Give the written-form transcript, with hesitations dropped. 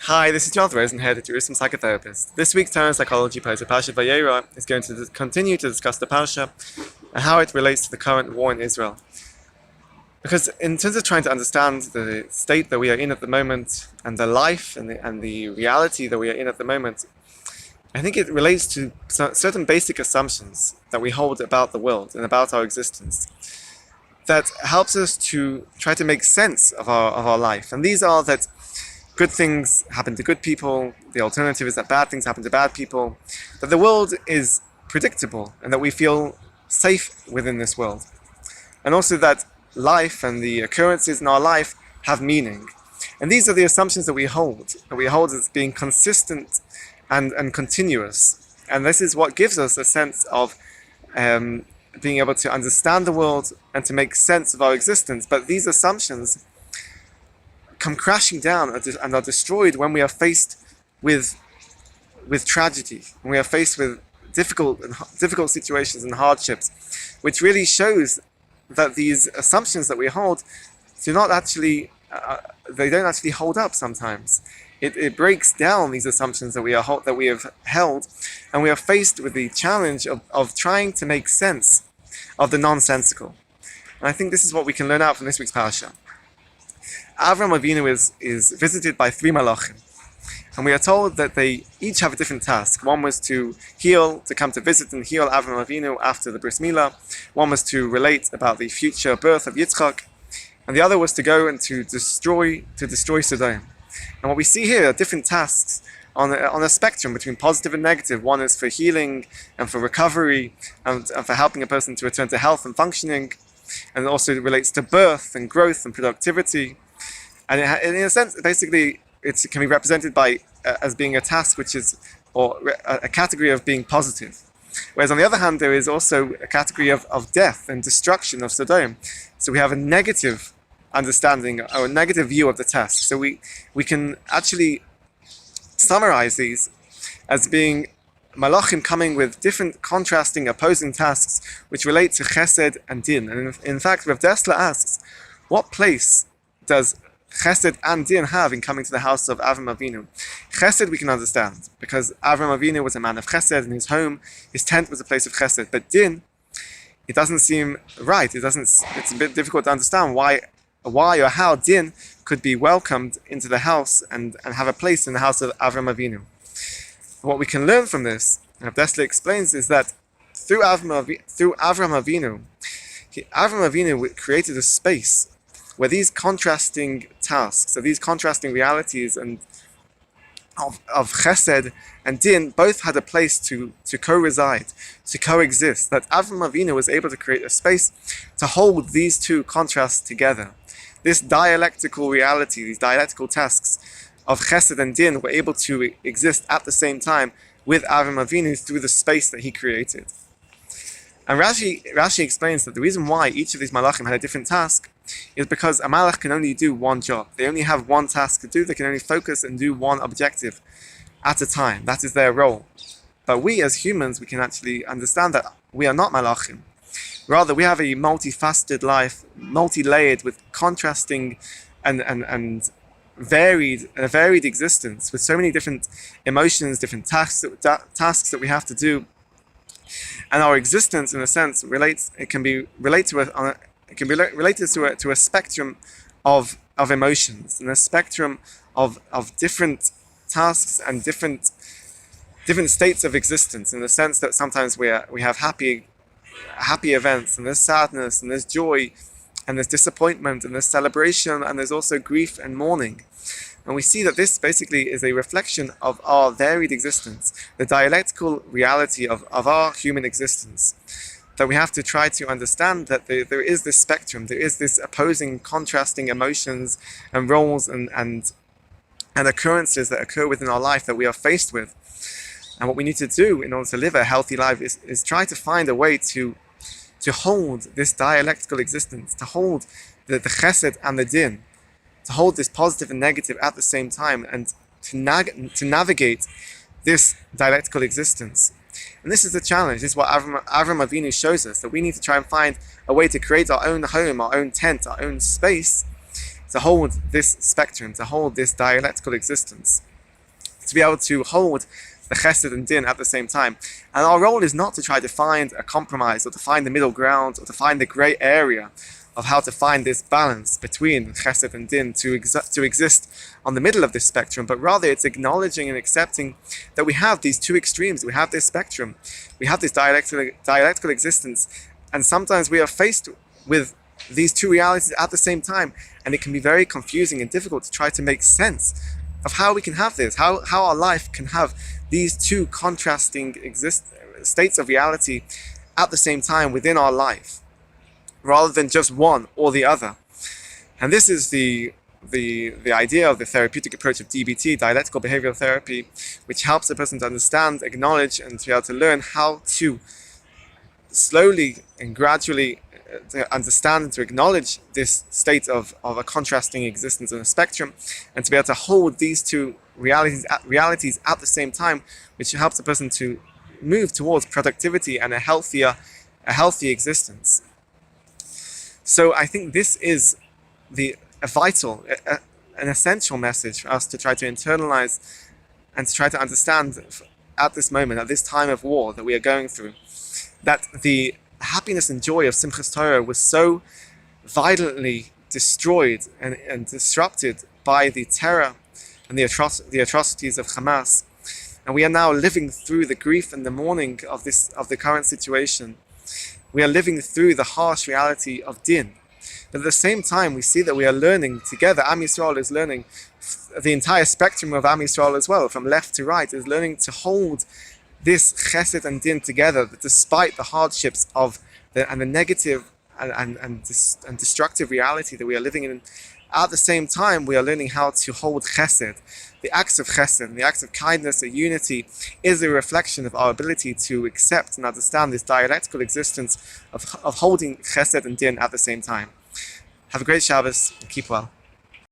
Hi, this is Jonathan Rosenhead, a Torah and Psychotherapist. This week's Torah and Psychology post, Parsha Vayera, is going to continue to discuss the Parsha and how it relates to the current war in Israel. Because in terms of trying to understand the state that we are in at the moment, and the life and the reality that we are in at the moment, I think it relates to certain basic assumptions that we hold about the world and about our existence that helps us to try to make sense of our life. And these are that good things happen to good people, the alternative is that bad things happen to bad people, that the world is predictable and that we feel safe within this world. And also that life and the occurrences in our life have meaning. And these are the assumptions that we hold as being consistent and continuous. And this is what gives us a sense of being able to understand the world and to make sense of our existence. But these assumptions come crashing down and are destroyed when we are faced with tragedy, when we are faced with difficult situations and hardships, which really shows that these assumptions that we hold do not actually they don't actually hold up sometimes. It breaks down these assumptions that we have held, and we are faced with the challenge of trying to make sense of the nonsensical. And I think this is what we can learn out from this week's parasha. Avram Avinu is visited by three malachim, and we are told that they each have a different task. One was to come to visit and heal Avram Avinu after the bris milah. One was to relate about the future birth of Yitzchak, and the other was to go and to destroy Sodom. And what we see here are different tasks on a spectrum between positive and negative. One is for healing and for recovery and for helping a person to return to health and functioning, and it also relates to birth and growth and productivity. And in a sense, basically, it can be represented as being a task or a category of being positive. Whereas on the other hand, there is also a category of death and destruction of Sodom. So we have a negative understanding or a negative view of the task. So we can actually summarize these as being malachim coming with different contrasting opposing tasks which relate to chesed and din. And in fact, Rav Dessler asks, what place does chesed and din have in coming to the house of Avram Avinu? Chesed we can understand, because Avram Avinu was a man of chesed, and his tent was a place of chesed. But din, it doesn't seem right. It's a bit difficult to understand why or how din could be welcomed into the house and have a place in the house of Avram Avinu. What we can learn from this, and Dessler explains, is that through Avram Avinu, Avram Avinu created a space where these contrasting tasks, or these contrasting realities and of chesed and din both had a place to co-reside, to coexist. That Avram Avinu was able to create a space to hold these two contrasts together. This dialectical reality, these dialectical tasks of chesed and din were able to exist at the same time with Avram Avinu through the space that he created. And Rashi explains that the reason why each of these malachim had a different task is because a malach can only do one job. They only have one task to do. They can only focus and do one objective at a time. That is their role. But we as humans, we can actually understand that we are not malachim. Rather, we have a multifaceted life, multi-layered with contrasting and varied existence with so many different emotions, different tasks that we have to do. And our existence, in a sense, can be related to a spectrum of emotions, and a spectrum of different tasks and different states of existence. In the sense that sometimes we have happy events, and there's sadness, and there's joy, and there's disappointment, and there's celebration, and there's also grief and mourning. And we see that this basically is a reflection of our varied existence, the dialectical reality of our human existence. That we have to try to understand that there is this spectrum, there is this opposing, contrasting emotions and roles and occurrences that occur within our life that we are faced with. And what we need to do in order to live a healthy life is try to find a way to hold this dialectical existence, to hold the chesed and the din, to hold this positive and negative at the same time, and to navigate this dialectical existence. And this is the challenge. This is what Avram Avinu shows us, that we need to try and find a way to create our own home, our own tent, our own space, to hold this spectrum, to hold this dialectical existence. to be able to hold the chesed and din at the same time. And our role is not to try to find a compromise or to find the middle ground or to find the grey area of how to find this balance between chesed and din to exist on the middle of this spectrum, but rather it's acknowledging and accepting that we have these two extremes, we have this spectrum, we have this dialectical existence, and sometimes we are faced with these two realities at the same time, and it can be very confusing and difficult to try to make sense of how we can have this, how our life can have these two contrasting states of reality at the same time within our life, rather than just one or the other. And this is the idea of the therapeutic approach of DBT, dialectical behavioral therapy, which helps a person to understand, acknowledge, and to be able to learn how to slowly and gradually to understand and to acknowledge this state of a contrasting existence on a spectrum, and to be able to hold these two realities at the same time, which helps a person to move towards productivity and a healthy existence. So I think this is a vital, an essential message for us to try to internalize and to try to understand at this moment, at this time of war that we are going through, that the happiness and joy of Simchas Torah was so violently destroyed and disrupted by the terror and the atrocities of Hamas. And we are now living through the grief and the mourning of the current situation. We are living through the harsh reality of din. But at the same time, we see that we are learning together. Am Yisrael is learning, the entire spectrum of Am Yisrael as well, from left to right, is learning to hold this chesed and din together, that despite the hardships of the negative and destructive reality that we are living in, at the same time we are learning how to hold chesed. The acts of chesed, the acts of kindness, and unity, is a reflection of our ability to accept and understand this dialectical existence of holding chesed and din at the same time. Have a great Shabbos and keep well.